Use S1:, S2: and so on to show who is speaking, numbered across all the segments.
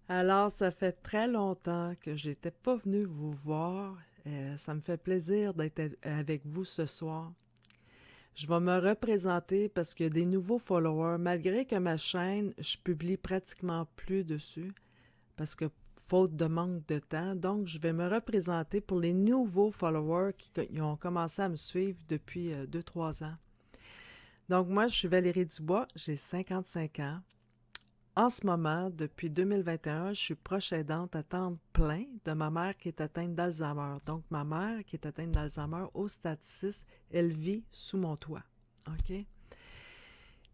S1: Alors, ça fait très longtemps que j'étais pas venue vous voir. Ça me fait plaisir d'être avec vous ce soir. Je vais me représenter parce qu'il y a des nouveaux followers, malgré que ma chaîne, je publie pratiquement plus dessus, parce que faute de manque de temps. Donc, je vais me représenter pour les nouveaux followers qui ont commencé à me suivre depuis 2-3 ans. Donc, moi, je suis Valérie Dubois, j'ai 55 ans. En ce moment, depuis 2021, je suis proche aidante à temps plein de ma mère qui est atteinte d'Alzheimer. Donc, ma mère qui est atteinte d'Alzheimer au stade 6, elle vit sous mon toit. OK?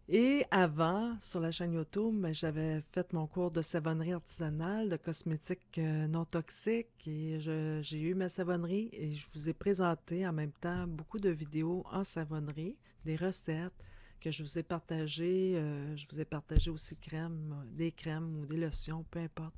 S1: Et avant, sur la chaîne YouTube, ben, j'avais fait mon cours de savonnerie artisanale, de cosmétiques non toxiques, et j'ai eu ma savonnerie et je vous ai présenté en même temps beaucoup de vidéos en savonnerie, des recettes que je vous ai partagées. Je vous ai partagé aussi des crèmes ou des lotions, peu importe.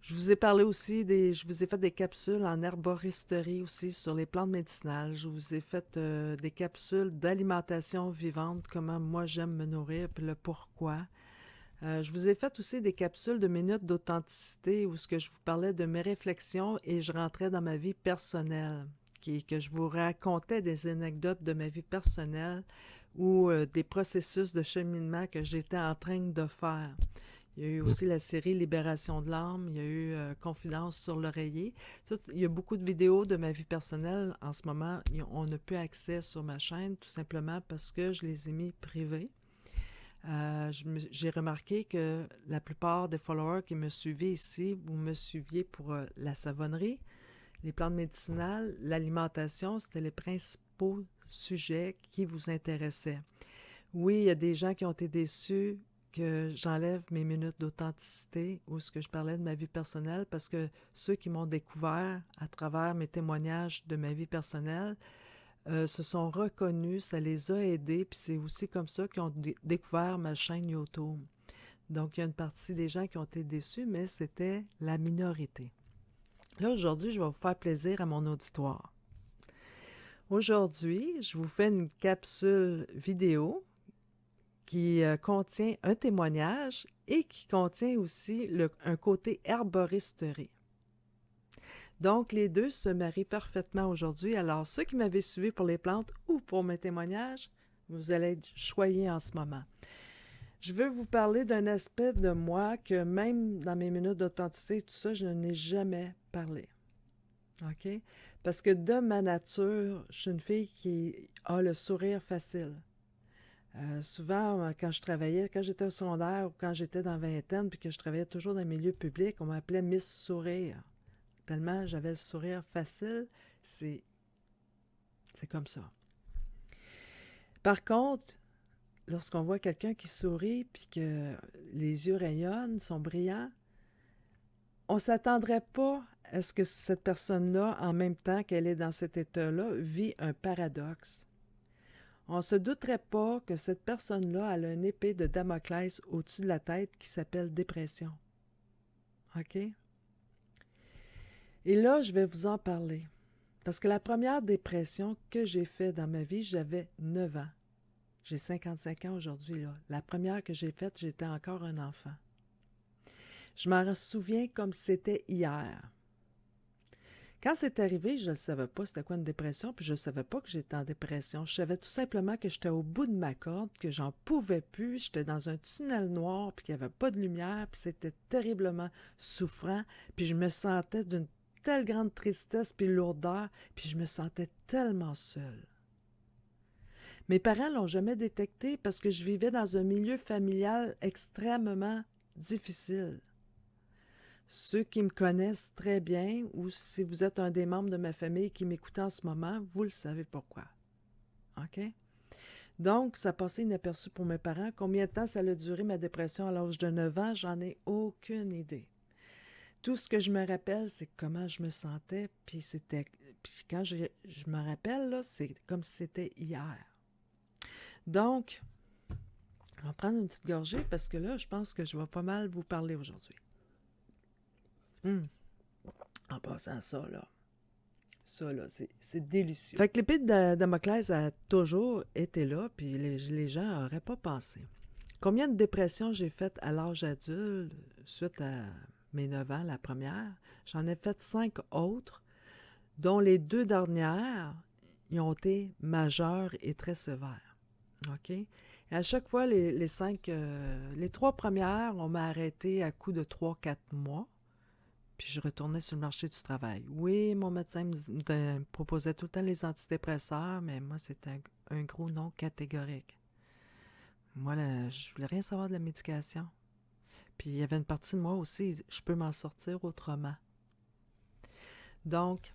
S1: Je vous ai parlé aussi je vous ai fait des capsules en herboristerie aussi sur les plantes médicinales. Je vous ai fait des capsules d'alimentation vivante, comment moi j'aime me nourrir, puis le pourquoi. Je vous ai fait aussi des capsules de minutes d'authenticité où ce que je vous parlais de mes réflexions et je rentrais dans ma vie personnelle, que je vous racontais des anecdotes de ma vie personnelle ou des processus de cheminement que j'étais en train de faire. Il y a eu aussi la série Libération de l'âme, il y a eu Confidence sur l'oreiller. Il y a beaucoup de vidéos de ma vie personnelle en ce moment. On n'a plus accès sur ma chaîne tout simplement parce que je les ai mis privées. J'ai remarqué que la plupart des followers qui me suivaient ici, vous me suiviez pour la savonnerie, les plantes médicinales, l'alimentation, c'était les principaux sujets qui vous intéressaient. Oui, il y a des gens qui ont été déçus que j'enlève mes minutes d'authenticité ou ce que je parlais de ma vie personnelle parce que ceux qui m'ont découvert à travers mes témoignages de ma vie personnelle se sont reconnus, ça les a aidés, puis c'est aussi comme ça qu'ils ont découvert ma chaîne YouTube. Donc, il y a une partie des gens qui ont été déçus, mais c'était la minorité. Là, aujourd'hui, je vais vous faire plaisir à mon auditoire. Aujourd'hui, je vous fais une capsule vidéo qui contient un témoignage et qui contient aussi un côté herboristerie. Donc, les deux se marient parfaitement aujourd'hui. Alors, ceux qui m'avaient suivi pour les plantes ou pour mes témoignages, vous allez être choyés en ce moment. Je veux vous parler d'un aspect de moi que même dans mes minutes d'authenticité, tout ça, je n'ai jamais parlé. OK? Parce que de ma nature, je suis une fille qui a le sourire facile. Souvent, quand je travaillais, quand j'étais au secondaire ou quand j'étais dans la vingtaine, puis que je travaillais toujours dans les milieux publics, on m'appelait Miss Sourire. Tellement j'avais le sourire facile, c'est comme ça. Par contre, lorsqu'on voit quelqu'un qui sourit puis que les yeux rayonnent, sont brillants, on ne s'attendrait pas à ce que cette personne-là, en même temps qu'elle est dans cet état-là, vit un paradoxe. On ne se douterait pas que cette personne-là a une épée de Damoclès au-dessus de la tête qui s'appelle dépression. OK? Et là, je vais vous en parler. Parce que la première dépression que j'ai faite dans ma vie, j'avais 9 ans. J'ai 55 ans aujourd'hui, là. La première que j'ai faite, j'étais encore un enfant. Je m'en souviens comme si c'était hier. Quand c'est arrivé, je ne savais pas c'était quoi une dépression, puis je ne savais pas que j'étais en dépression. Je savais tout simplement que j'étais au bout de ma corde, que j'en pouvais plus, j'étais dans un tunnel noir, puis qu'il n'y avait pas de lumière, puis c'était terriblement souffrant, puis je me sentais d'une telle grande tristesse puis lourdeur, puis je me sentais tellement seule. Mes parents ne l'ont jamais détecté parce que je vivais dans un milieu familial extrêmement difficile. Ceux qui me connaissent très bien, ou si vous êtes un des membres de ma famille qui m'écoute en ce moment, vous le savez pourquoi. OK? Donc, ça passait inaperçu pour mes parents. Combien de temps ça a duré ma dépression à l'âge de 9 ans? J'en ai aucune idée. Tout ce que je me rappelle, c'est comment je me sentais, puis quand je me rappelle, là, c'est comme si c'était hier. Donc, on va prendre une petite gorgée parce que là, je pense que je vais pas mal vous parler aujourd'hui. En passant ça, là, c'est délicieux. Fait que l'épée de Damoclès a toujours été là, puis les gens n'auraient pas pensé. Combien de dépressions j'ai faites à l'âge adulte? suite à mes 9 ans, la première. J'en ai fait 5 autres, dont les 2 dernières, ils ont été majeures et très sévères. OK? Et à chaque fois, les 3 premières, on m'a arrêté à coup de 3-4 mois, puis je retournais sur le marché du travail. Oui, mon médecin me proposait tout le temps les antidépresseurs, mais moi, c'était un gros non catégorique. Moi, là, je voulais rien savoir de la médication. Puis il y avait une partie de moi aussi, je peux m'en sortir autrement. Donc,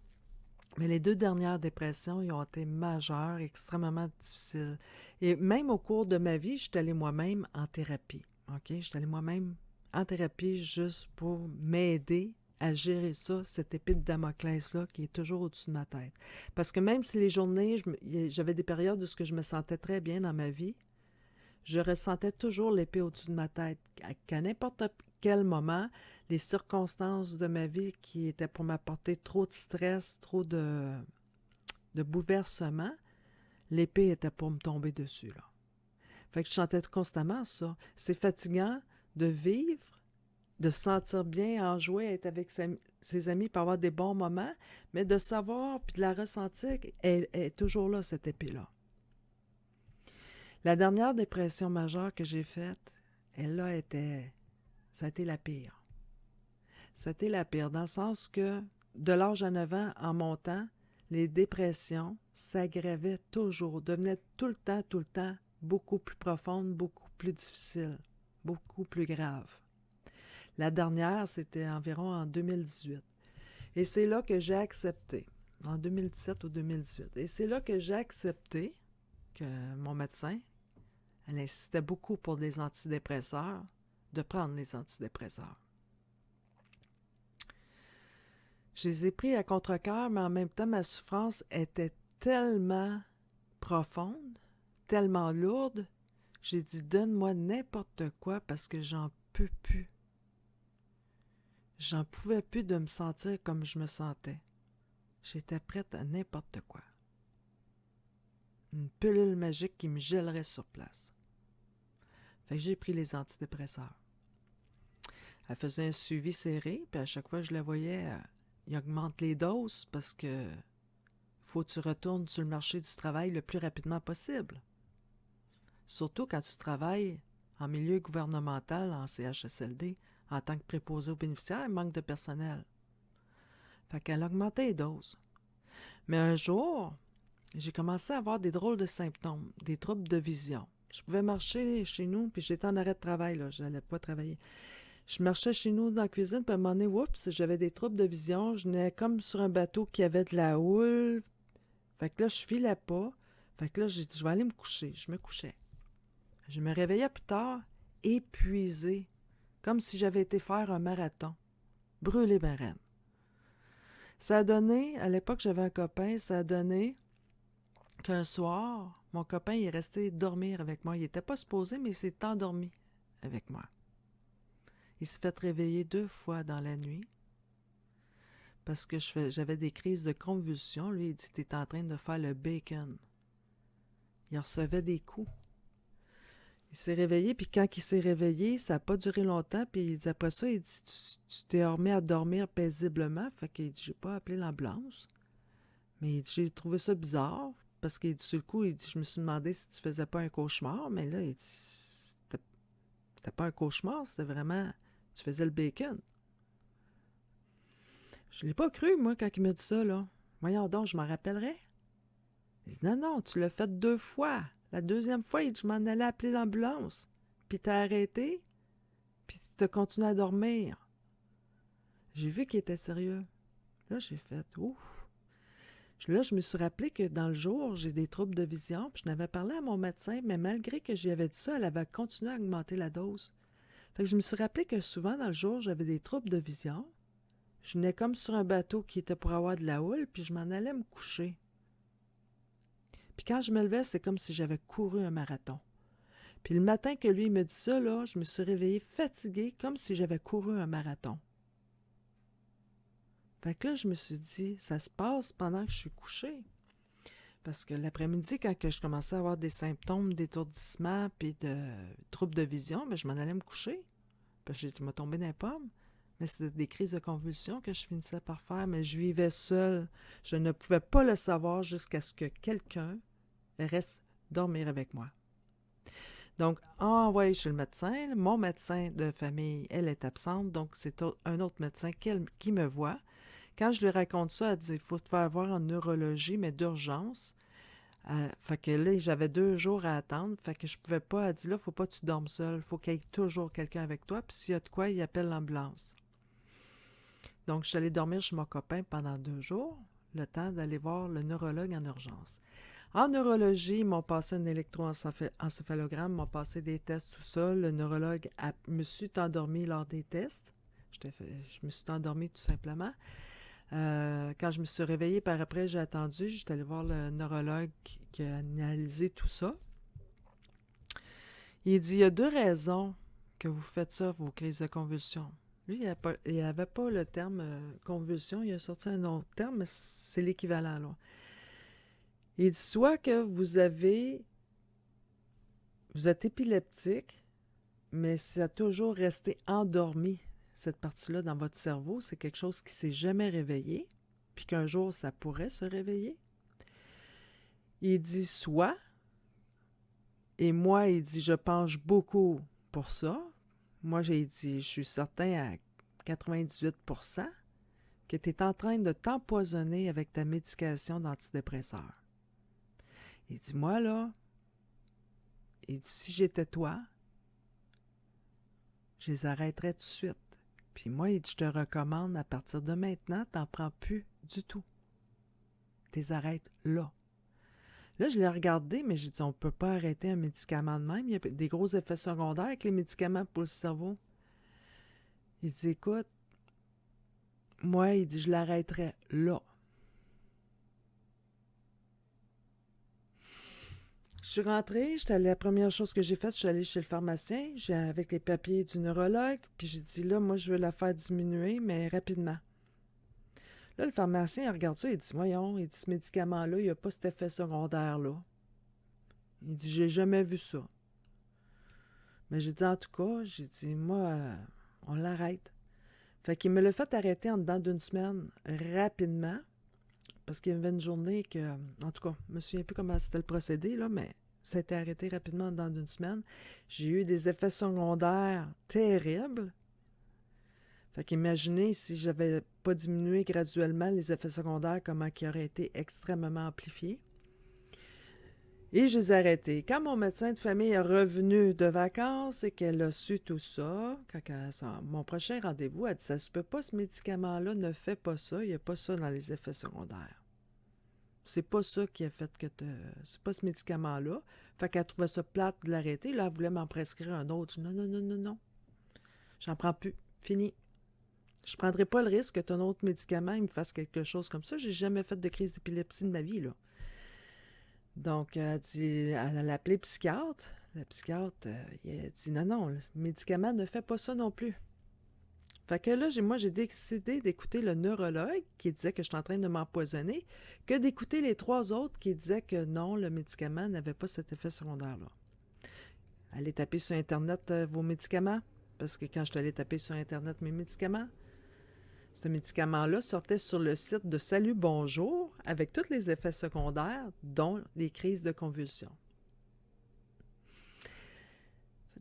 S1: mais les 2 dernières dépressions, ils ont été majeures, extrêmement difficiles. Et même au cours de ma vie, je suis allée moi-même en thérapie. OK? Je suis allée moi-même en thérapie juste pour m'aider à gérer ça, cette épée de Damoclès-là qui est toujours au-dessus de ma tête. Parce que même si les journées, j'avais des périodes où je me sentais très bien dans ma vie, je ressentais toujours l'épée au-dessus de ma tête. Qu'à n'importe quel moment, les circonstances de ma vie qui étaient pour m'apporter trop de stress, trop de bouleversements, l'épée était pour me tomber dessus, là. Fait que je sentais constamment ça. C'est fatigant de vivre, de se sentir bien, enjoué, être avec ses amis, pour avoir des bons moments, mais de savoir puis de la ressentir, elle est toujours là, cette épée-là. La dernière dépression majeure que j'ai faite, ça a été la pire. Ça a été la pire, dans le sens que, de l'âge à 9 ans, en montant, les dépressions s'aggravaient toujours, devenaient tout le temps, beaucoup plus profondes, beaucoup plus difficiles, beaucoup plus graves. La dernière, c'était environ en 2018. Et c'est là que j'ai accepté, en 2017 ou 2018, et c'est là que j'ai accepté que mon médecin, elle insistait beaucoup pour des antidépresseurs, de prendre les antidépresseurs. Je les ai pris à contre-cœur, mais en même temps, ma souffrance était tellement profonde, tellement lourde, j'ai dit, donne-moi n'importe quoi parce que j'en peux plus. J'en pouvais plus de me sentir comme je me sentais. J'étais prête à n'importe quoi. Une pilule magique qui me gèlerait sur place. Fait que j'ai pris les antidépresseurs. Elle faisait un suivi serré, puis à chaque fois que je la voyais, il augmente les doses parce que faut que tu retournes sur le marché du travail le plus rapidement possible. Surtout quand tu travailles en milieu gouvernemental, en CHSLD, en tant que préposé aux bénéficiaires, il manque de personnel. Fait qu'elle augmentait les doses. Mais un jour, j'ai commencé à avoir des drôles de symptômes, des troubles de vision. Je pouvais marcher chez nous, puis j'étais en arrêt de travail, là, je n'allais pas travailler. Je marchais chez nous dans la cuisine, puis à un moment donné, oups, j'avais des troubles de vision. Je venais comme sur un bateau qui avait de la houle. Fait que là, je filais pas. Fait que là, j'ai dit, je vais aller me coucher. Je me couchais. Je me réveillais plus tard, épuisée, comme si j'avais été faire un marathon. Brûlée ben raide. Ça a donné, à l'époque, j'avais un copain, ça a donné qu'un soir, mon copain il est resté dormir avec moi. Il n'était pas supposé, mais il s'est endormi avec moi. Il s'est fait réveiller 2 fois dans la nuit parce que j'avais des crises de convulsions. Lui, il dit, t'es en train de faire le bacon. Il recevait des coups. Il s'est réveillé, puis quand il s'est réveillé, ça n'a pas duré longtemps, puis il dit, après ça, il dit, tu t'es remis à dormir paisiblement. Fait qu'il dit, j'ai pas appelé l'ambulance. Mais il dit, j'ai trouvé ça bizarre, parce qu'il dit, sur le coup, il dit, je me suis demandé si tu faisais pas un cauchemar, mais là, il dit, c'était pas un cauchemar, c'était vraiment, tu faisais le bacon. Je l'ai pas cru, moi, quand il m'a dit ça, là. Voyons donc, je m'en rappellerais. Il dit, non, tu l'as fait 2 fois. La deuxième fois, il dit, je m'en allais appeler l'ambulance. Puis t'as arrêté, puis t'as continué à dormir. J'ai vu qu'il était sérieux. Là, j'ai fait, ouf. Là, je me suis rappelé que dans le jour, j'ai des troubles de vision, puis je n'avais parlé à mon médecin, mais malgré que j'y avais dit ça, elle avait continué à augmenter la dose. Fait que je me suis rappelé que souvent, dans le jour, j'avais des troubles de vision. Je venais comme sur un bateau qui était pour avoir de la houle, puis je m'en allais me coucher. Puis quand je me levais, c'est comme si j'avais couru un marathon. Puis le matin que lui il me dit ça, là, je me suis réveillée fatiguée, comme si j'avais couru un marathon. Fait que là, je me suis dit, ça se passe pendant que je suis couchée. Parce que l'après-midi, quand je commençais à avoir des symptômes d'étourdissement puis de troubles de vision, bien, je m'en allais me coucher. Parce que j'ai dit, tu m'as tombé dans les pommes. Mais c'était des crises de convulsions que je finissais par faire, mais je vivais seule. Je ne pouvais pas le savoir jusqu'à ce que quelqu'un reste dormir avec moi. Donc, envoyé chez le médecin. Mon médecin de famille, elle est absente, donc c'est un autre médecin qui me voit. Quand je lui raconte ça, elle dit, il faut te faire voir en neurologie, mais d'urgence. Fait que là, j'avais 2 jours à attendre. Fait que je pouvais pas. Elle dit, là, faut pas que tu dormes seul. Faut qu'il y ait toujours quelqu'un avec toi. Puis s'il y a de quoi, il appelle l'ambulance. Donc, je suis allée dormir chez mon copain pendant 2 jours, le temps d'aller voir le neurologue en urgence. En neurologie, ils m'ont passé un électroencéphalogramme, m'ont passé des tests, tout ça. Le neurologue me suis endormi lors des tests. Je me suis endormie tout simplement. Quand je me suis réveillée par après, j'ai attendu. J'étais allée voir le neurologue qui a analysé tout ça. Il dit, il y a 2 raisons que vous faites ça, vos crises de convulsions. Lui, il n'avait pas le terme convulsion, il a sorti un autre terme, mais c'est l'équivalent, là. Il dit soit que vous êtes épileptique, mais ça a toujours resté endormi, cette partie-là, dans votre cerveau. C'est quelque chose qui ne s'est jamais réveillé, puis qu'un jour, ça pourrait se réveiller. Il dit soit, et moi, il dit, je penche beaucoup pour ça. Moi, j'ai dit, je suis certain à 98% que tu es en train de t'empoisonner avec ta médication d'antidépresseur. Il dit, moi, là, il dit, si j'étais toi, je les arrêterais tout de suite. Puis moi, il dit, je te recommande, à partir de maintenant, t'en prends plus du tout. Tu les arrêtes là. Là, je l'ai regardé, mais j'ai dit, on ne peut pas arrêter un médicament de même. Il y a des gros effets secondaires avec les médicaments pour le cerveau. Il dit, écoute, moi, il dit, je l'arrêterais là. Je suis rentrée, la première chose que j'ai faite, je suis allée chez le pharmacien, avec les papiers du neurologue, puis j'ai dit, là, moi, je veux la faire diminuer, mais rapidement. Là, le pharmacien, il regarde ça, il dit, voyons, il dit, ce médicament-là, il n'y a pas cet effet secondaire-là. Il dit, j'ai jamais vu ça. Mais j'ai dit, en tout cas, j'ai dit, moi, on l'arrête. Fait qu'il me l'a fait arrêter en dedans d'une semaine, rapidement, parce qu'il y avait une journée que, en tout cas, je me souviens plus comment c'était le procédé, là, mais ça a été arrêté rapidement en dedans d'une semaine. J'ai eu des effets secondaires terribles. Fait qu'imaginez si j'avais pas diminué graduellement les effets secondaires, comment ils auraient été extrêmement amplifiés. Et je les ai arrêtés. Quand mon médecin de famille est revenu de vacances et qu'elle a su tout ça, mon prochain rendez-vous, elle dit, ça se peut pas, ce médicament-là ne fait pas ça, il n'y a pas ça dans les effets secondaires. C'est pas ça qui a fait que c'est pas ce médicament-là. Fait qu'elle trouvait ça plate de l'arrêter. Là, elle voulait m'en prescrire un autre. Je dis, non, non, non, non, non. J'en prends plus. Fini. Je prendrai pas le risque que ton autre médicament il me fasse quelque chose comme ça. J'ai jamais fait de crise d'épilepsie de ma vie, là. Donc, elle a appelé le psychiatre. Le psychiatre, il a dit, non, non, le médicament ne fait pas ça non plus. Fait que là, moi, j'ai décidé d'écouter le neurologue qui disait que j'étais en train de m'empoisonner que d'écouter les 3 autres qui disaient que non, le médicament n'avait pas cet effet secondaire-là. Allez taper sur Internet vos médicaments, parce que quand je suis allée taper sur Internet mes médicaments, ce médicament-là sortait sur le site de Salut Bonjour avec tous les effets secondaires, dont les crises de convulsions.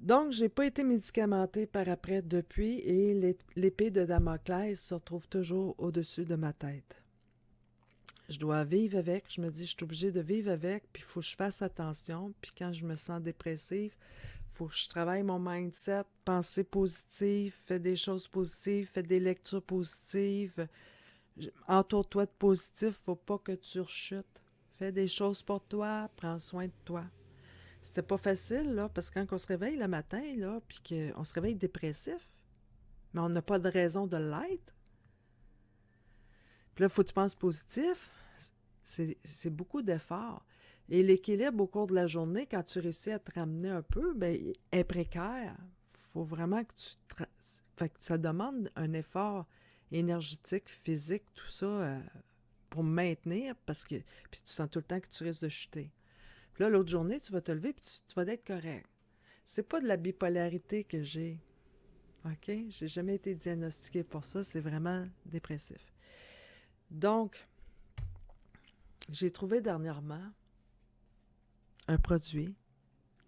S1: Donc, j'ai pas été médicamentée par après depuis et l'épée de Damoclès se retrouve toujours au-dessus de ma tête. Je dois vivre avec, je me dis, je suis obligée de vivre avec, puis il faut que je fasse attention, puis quand je me sens dépressive, il faut que je travaille mon mindset, penser positive, fais des choses positives, fais des lectures positives, entoure-toi de positif, faut pas que tu rechutes. Fais des choses pour toi, prends soin de toi. C'était pas facile, là, parce que quand on se réveille le matin, là, puis qu'on se réveille dépressif, mais on n'a pas de raison de l'être. Puis là, il faut que tu penses positif. C'est beaucoup d'efforts. Et l'équilibre au cours de la journée, quand tu réussis à te ramener un peu, bien, est précaire. Il faut vraiment que fait que ça demande un effort énergétique, physique, tout ça, pour maintenir, parce que puis tu sens tout le temps que tu risques de chuter. Puis là, l'autre journée, tu vas te lever et tu vas être correct. C'est pas de la bipolarité que j'ai. OK? J'ai jamais été diagnostiquée pour ça. C'est vraiment dépressif. Donc, j'ai trouvé dernièrement un produit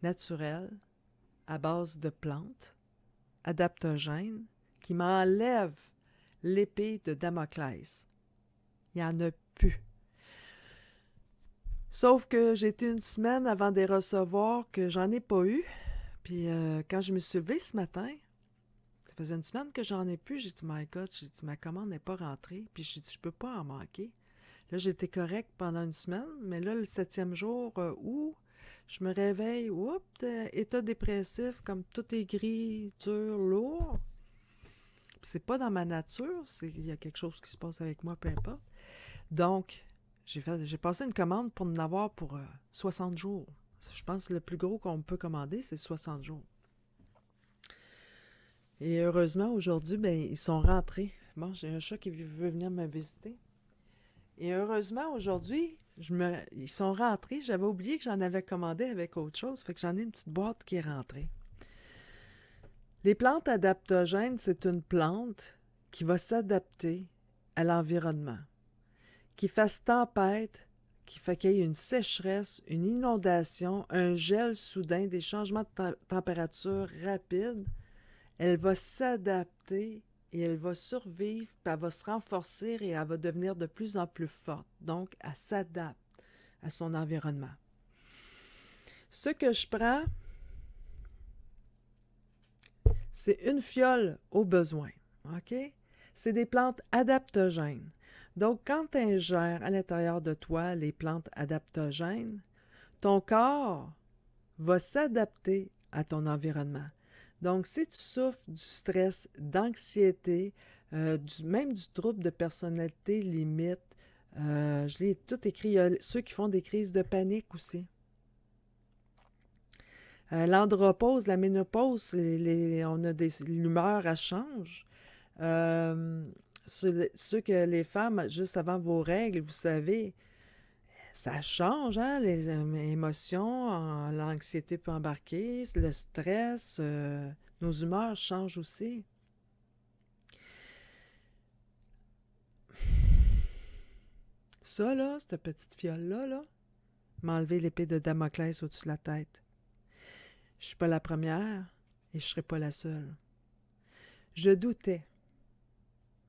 S1: naturel à base de plantes adaptogènes qui m'enlève l'épée de Damoclès. Il n'y en a plus. Sauf que j'ai été une semaine avant de les recevoir que j'en ai pas eu. Puis quand je me suis levée ce matin, ça faisait une semaine que j'en ai plus. J'ai dit, my God, j'ai dit, ma commande n'est pas rentrée. Puis j'ai dit, je peux pas en manquer. Là, j'étais correcte pendant une semaine, mais là, le 7e jour, où je me réveille, oups, état dépressif, comme tout est gris, dur, lourd. Puis c'est pas dans ma nature, il y a quelque chose qui se passe avec moi, peu importe. Donc, j'ai passé une commande pour en avoir pour 60 jours. Je pense que le plus gros qu'on peut commander, c'est 60 jours. Et heureusement, aujourd'hui, ben, ils sont rentrés. Bon, j'ai un chat qui veut venir me visiter. Et heureusement, aujourd'hui, ils sont rentrés. J'avais oublié que j'en avais commandé avec autre chose, fait que j'en ai une petite boîte qui est rentrée. Les plantes adaptogènes, c'est une plante qui va s'adapter à l'environnement, qui fasse tempête, qui fait qu'il y ait une sécheresse, une inondation, un gel soudain, des changements de température rapides. Elle va s'adapter et elle va survivre, puis elle va se renforcer et elle va devenir de plus en plus forte. Donc, elle s'adapte à son environnement. Ce que je prends, c'est une fiole au besoin. OK? C'est des plantes adaptogènes. Donc, quand tu ingères à l'intérieur de toi les plantes adaptogènes, ton corps va s'adapter à ton environnement. Donc, si tu souffres du stress, d'anxiété, même du trouble de personnalité limite, je l'ai tout écrit, il y a ceux qui font des crises de panique aussi. L'andropause, la ménopause, on a l'humeur, elle change. Ceux que les femmes, juste avant vos règles, vous savez, ça change, hein, les émotions, l'anxiété peut embarquer, le stress, nos humeurs changent aussi. Ça, là, cette petite fiole-là, m'a enlevé l'épée de Damoclès au-dessus de la tête. Je suis pas la première et je serai pas la seule. Je doutais.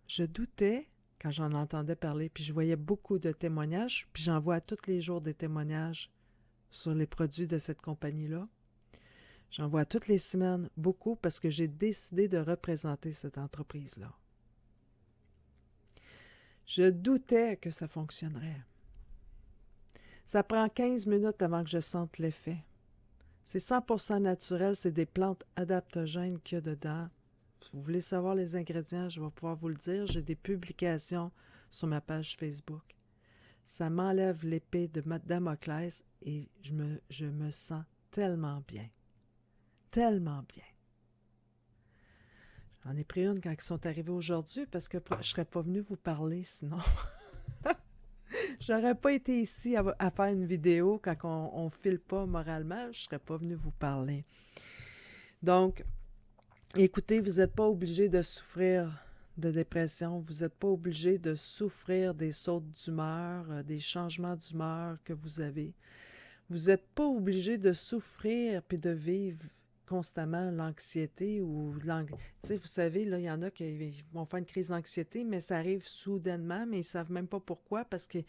S1: Je doutais quand j'en entendais parler, puis je voyais beaucoup de témoignages, puis j'en vois tous les jours des témoignages sur les produits de cette compagnie-là. J'en vois toutes les semaines, beaucoup, parce que j'ai décidé de représenter cette entreprise-là. Je doutais que ça fonctionnerait. Ça prend 15 minutes avant que je sente l'effet. C'est 100% naturel, c'est des plantes adaptogènes qu'il y a dedans. Si vous voulez savoir les ingrédients, je vais pouvoir vous le dire. J'ai des publications sur ma page Facebook. Ça m'enlève l'épée de Damoclès et je me sens tellement bien. Tellement bien. J'en ai pris une quand ils sont arrivés aujourd'hui parce que je ne serais pas venue vous parler sinon. J'aurais pas été ici à faire une vidéo quand on file pas moralement, je serais pas venue vous parler. Donc, écoutez, vous n'êtes pas obligé de souffrir de dépression, vous n'êtes pas obligé de souffrir des sautes d'humeur, des changements d'humeur que vous avez. Vous n'êtes pas obligé de souffrir puis de vivre constamment l'anxiété ou tu sais, vous savez, là, il y en a qui vont faire une crise d'anxiété, mais ça arrive soudainement, mais ils ne savent même pas pourquoi, parce qu'il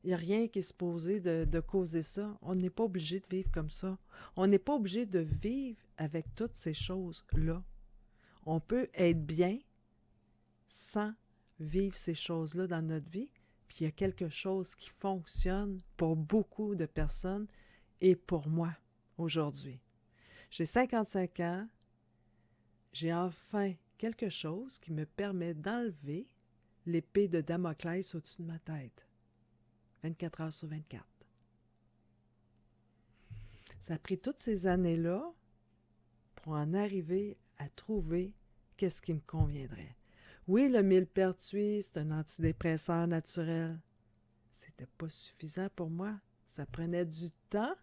S1: n'y a rien qui est supposé de causer ça. On n'est pas obligé de vivre comme ça. On n'est pas obligé de vivre avec toutes ces choses-là. On peut être bien sans vivre ces choses-là dans notre vie, puis il y a quelque chose qui fonctionne pour beaucoup de personnes et pour moi aujourd'hui. J'ai 55 ans, j'ai enfin quelque chose qui me permet d'enlever l'épée de Damoclès au-dessus de ma tête. 24 heures sur 24. Ça a pris toutes ces années-là pour en arriver à trouver qu'est-ce qui me conviendrait. Oui, le millepertuis, c'est un antidépresseur naturel. C'était pas suffisant pour moi. Ça prenait du temps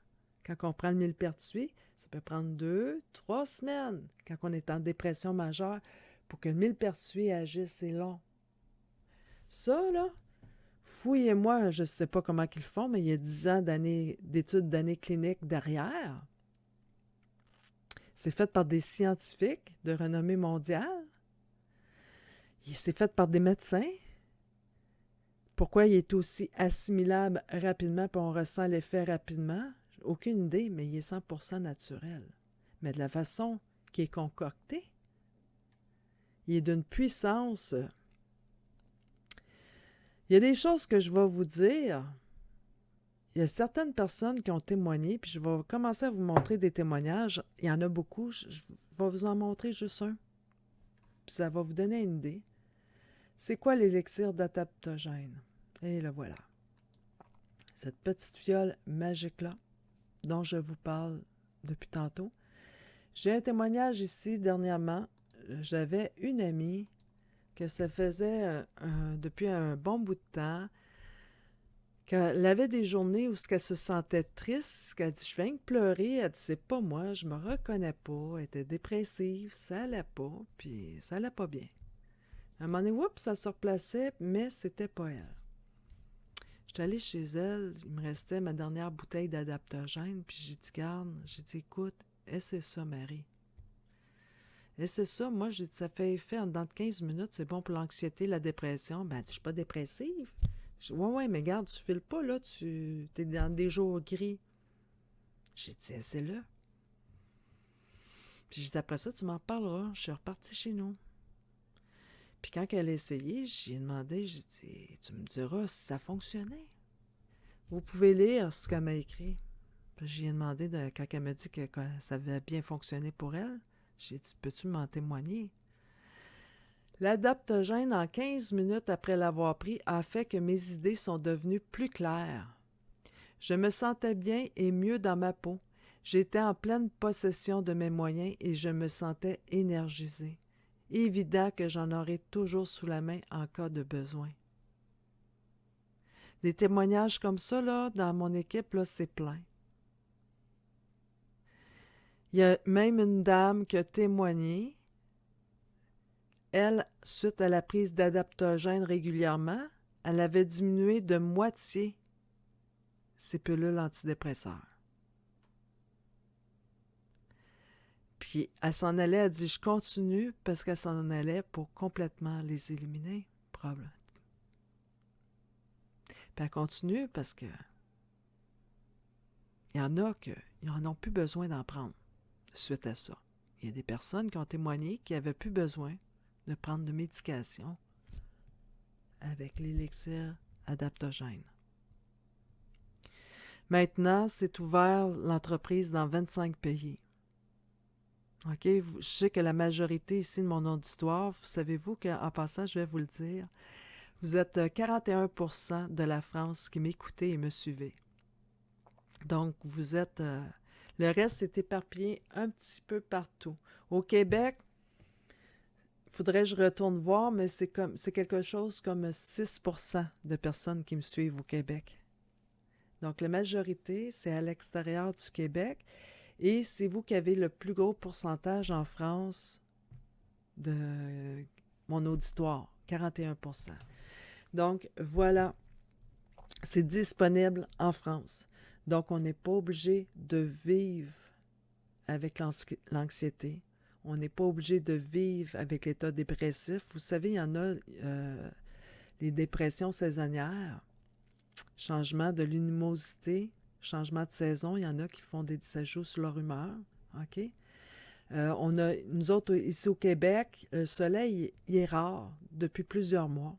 S1: quand on prend le millepertuis Ça peut prendre 2, 3 semaines quand on est en dépression majeure pour que le millepertuis agisse. C'est long. Ça, là, fouillez-moi, je ne sais pas comment ils font, mais il y a 10 ans d'études d'années cliniques derrière. C'est fait par des scientifiques de renommée mondiale. C'est fait par des médecins. Pourquoi il est aussi assimilable rapidement et on ressent l'effet rapidement? Aucune idée, mais il est 100% naturel. Mais de la façon qu'il est concocté, il est d'une puissance. Il y a des choses que je vais vous dire. Il y a certaines personnes qui ont témoigné, puis je vais commencer à vous montrer des témoignages. Il y en a beaucoup, je vais vous en montrer juste un. Puis ça va vous donner une idée. C'est quoi l'élixir d'adaptogène? Et le voilà. Cette petite fiole magique-là, dont je vous parle depuis tantôt. J'ai un témoignage ici dernièrement. J'avais une amie que ça faisait depuis un bon bout de temps qu'elle avait des journées où elle se sentait triste, qu'elle dit « Je viens de pleurer », elle dit « C'est pas moi, je me reconnais pas », elle était dépressive, ça allait pas, puis ça allait pas bien. À un moment donné, oups, ça se replaçait, mais c'était pas elle. J'étais allée chez elle, il me restait ma dernière bouteille d'adaptogène, puis j'ai dit « Garde », j'ai dit « Écoute, essaie ça, Marie. Essaie ça, moi, j'ai dit « Ça fait effet en dedans de 15 minutes, c'est bon pour l'anxiété, la dépression. » Ben, elle dit « Je suis pas dépressive. » Je dis « Ouais, mais garde, tu files pas, là, tu es dans des jours gris. » J'ai dit « Essaie-le. » Puis j'ai dit « Après ça, tu m'en parleras. » Je suis repartie chez nous. Puis quand elle a essayé, j'ai demandé, j'ai dit « Tu me diras si ça fonctionnait. » Vous pouvez lire ce qu'elle m'a écrit. Puis j'ai demandé, quand elle m'a dit que ça avait bien fonctionné pour elle, j'ai dit « Peux-tu m'en témoigner? » L'adaptogène, en 15 minutes après l'avoir pris, a fait que mes idées sont devenues plus claires. Je me sentais bien et mieux dans ma peau. J'étais en pleine possession de mes moyens et je me sentais énergisée. Évident que j'en aurai toujours sous la main en cas de besoin. Des témoignages comme ça, là, dans mon équipe, là, c'est plein. Il y a même une dame qui a témoigné. Elle, suite à la prise d'adaptogène régulièrement, elle avait diminué de moitié ses pilules antidépresseurs. Puis elle s'en allait, elle dit « Je continue » parce qu'elle s'en allait pour complètement les éliminer. Problème. Puis elle continue parce que il y en a qui n'en ont plus besoin d'en prendre suite à ça. Il y a des personnes qui ont témoigné qui n'avaient plus besoin de prendre de médication avec l'élixir adaptogène. Maintenant, c'est ouvert l'entreprise dans 25 pays. OK? Je sais que la majorité ici de mon auditoire, savez-vous qu'en passant, je vais vous le dire, vous êtes 41% de la France qui m'écoutez et me suivez. Donc, vous êtes... le reste est éparpillé un petit peu partout. Au Québec, il faudrait que je retourne voir, mais c'est quelque chose comme 6% de personnes qui me suivent au Québec. Donc, la majorité, c'est à l'extérieur du Québec. Et c'est vous qui avez le plus gros pourcentage en France de mon auditoire, 41%. Donc, voilà, c'est disponible en France. Donc, on n'est pas obligé de vivre avec l'anxiété. On n'est pas obligé de vivre avec l'état dépressif. Vous savez, il y en a les dépressions saisonnières, changement de luminosité, changement de saison. Il y en a qui font ça joue sur leur humeur. OK? Nous autres, ici au Québec, le soleil, il est rare depuis plusieurs mois.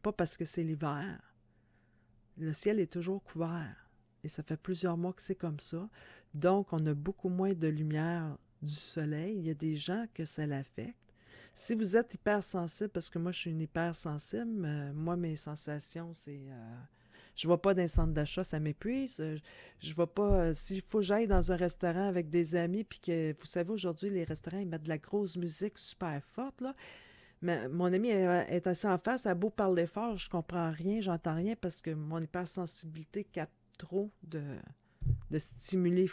S1: Pas parce que c'est l'hiver. Le ciel est toujours couvert. Et ça fait plusieurs mois que c'est comme ça. Donc, on a beaucoup moins de lumière du soleil. Il y a des gens que ça l'affecte. Si vous êtes hypersensible, parce que moi, je suis une hypersensible, moi, mes sensations, c'est... je ne vais pas dans un centre d'achat, ça m'épuise. Je ne vais pas... S'il faut que j'aille dans un restaurant avec des amis, puis que, vous savez, aujourd'hui, les restaurants, ils mettent de la grosse musique super forte, là. Mais mon amie est assise en face, elle a beau parler fort, je comprends rien, j'entends rien, parce que mon hypersensibilité capte trop de stimuli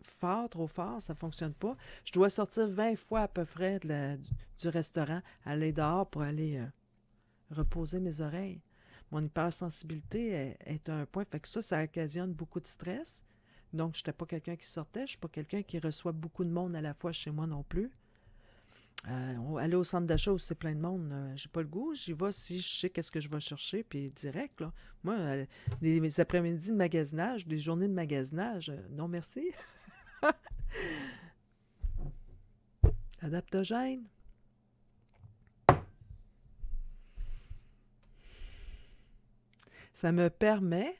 S1: fort, trop fort, ça ne fonctionne pas. Je dois sortir 20 fois à peu près du restaurant, aller dehors pour aller reposer mes oreilles. Mon hypersensibilité est à un point, fait que ça occasionne beaucoup de stress. Donc, je n'étais pas quelqu'un qui sortait, je ne suis pas quelqu'un qui reçoit beaucoup de monde à la fois chez moi non plus. Aller au centre d'achat où c'est plein de monde, j'ai pas le goût. J'y vais si je sais qu'est-ce que je vais chercher, puis direct, là. Moi, les après-midi de magasinage, des journées de magasinage, non merci. Adaptogène. Ça me permet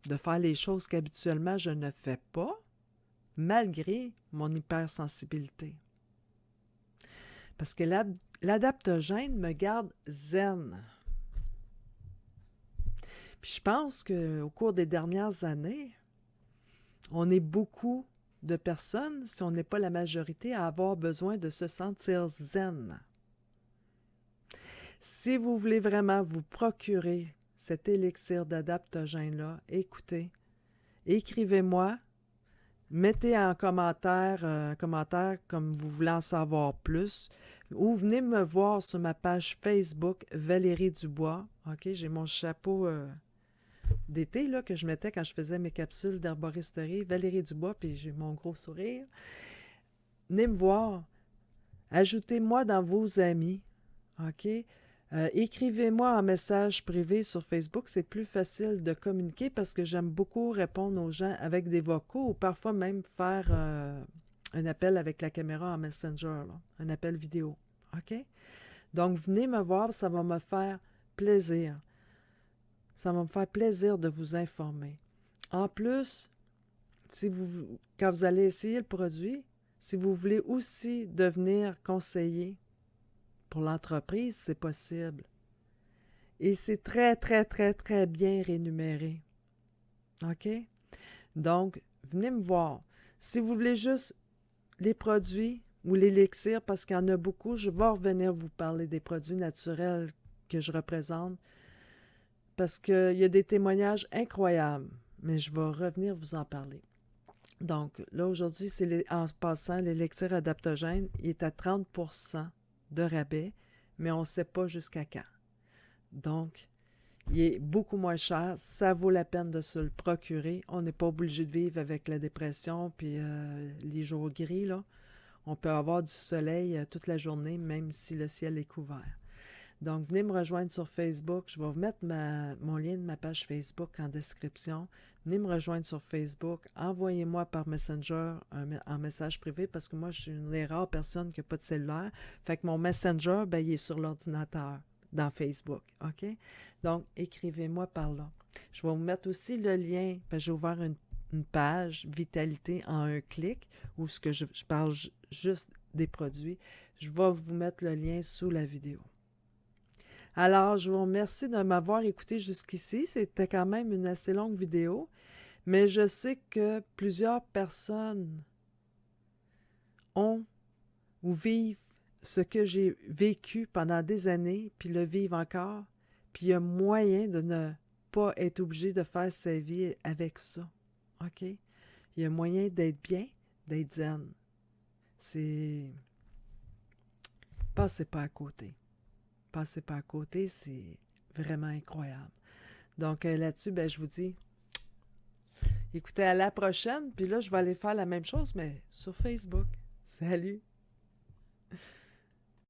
S1: de faire les choses qu'habituellement je ne fais pas, malgré mon hypersensibilité. Parce que l'adaptogène me garde zen. Puis je pense qu'au cours des dernières années, on est beaucoup de personnes, si on n'est pas la majorité, à avoir besoin de se sentir zen. Si vous voulez vraiment vous procurer cet élixir d'adaptogène-là, écoutez, écrivez-moi, mettez en commentaire, un commentaire comme vous voulez en savoir plus, ou venez me voir sur ma page Facebook Valérie Dubois. OK, j'ai mon chapeau d'été là, que je mettais quand je faisais mes capsules d'herboristerie, Valérie Dubois, puis j'ai mon gros sourire. Venez me voir. Ajoutez-moi dans vos amis. OK? Écrivez-moi en message privé sur Facebook, c'est plus facile de communiquer parce que j'aime beaucoup répondre aux gens avec des vocaux ou parfois même faire un appel avec la caméra en Messenger, là, un appel vidéo. OK? Donc, venez me voir, ça va me faire plaisir. Ça va me faire plaisir de vous informer. En plus, quand vous allez essayer le produit, si vous voulez aussi devenir conseiller pour l'entreprise, c'est possible. Et c'est très, très, très, très bien rémunéré. OK? Donc, venez me voir. Si vous voulez juste les produits ou l'élixir, parce qu'il y en a beaucoup, je vais revenir vous parler des produits naturels que je représente, parce qu'il y a des témoignages incroyables, mais je vais revenir vous en parler. Donc, là, aujourd'hui, en passant, l'élixir adaptogène, il est à 30% de rabais, mais on ne sait pas jusqu'à quand. Donc, il est beaucoup moins cher. Ça vaut la peine de se le procurer. On n'est pas obligé de vivre avec la dépression puis les jours gris, là. On peut avoir du soleil toute la journée, même si le ciel est couvert. Donc, venez me rejoindre sur Facebook. Je vais vous mettre mon lien de ma page Facebook en description. Venez me rejoindre sur Facebook. Envoyez-moi par Messenger un message privé parce que moi, je suis une des rares personnes qui n'a pas de cellulaire. Fait que mon Messenger, ben, il est sur l'ordinateur, dans Facebook. OK? Donc, écrivez-moi par là. Je vais vous mettre aussi le lien. Ben, j'ai ouvert une page Vitalité en un clic où je parle juste des produits. Je vais vous mettre le lien sous la vidéo. Alors, je vous remercie de m'avoir écouté jusqu'ici. C'était quand même une assez longue vidéo, mais je sais que plusieurs personnes ont ou vivent ce que j'ai vécu pendant des années, puis le vivent encore, puis il y a moyen de ne pas être obligé de faire sa vie avec ça. OK? Il y a moyen d'être bien, d'être zen. Passez pas à côté. Passez pas à côté, c'est vraiment incroyable. Donc là-dessus, ben, je vous dis, écoutez, à la prochaine. Puis là, je vais aller faire la même chose, mais sur Facebook. Salut!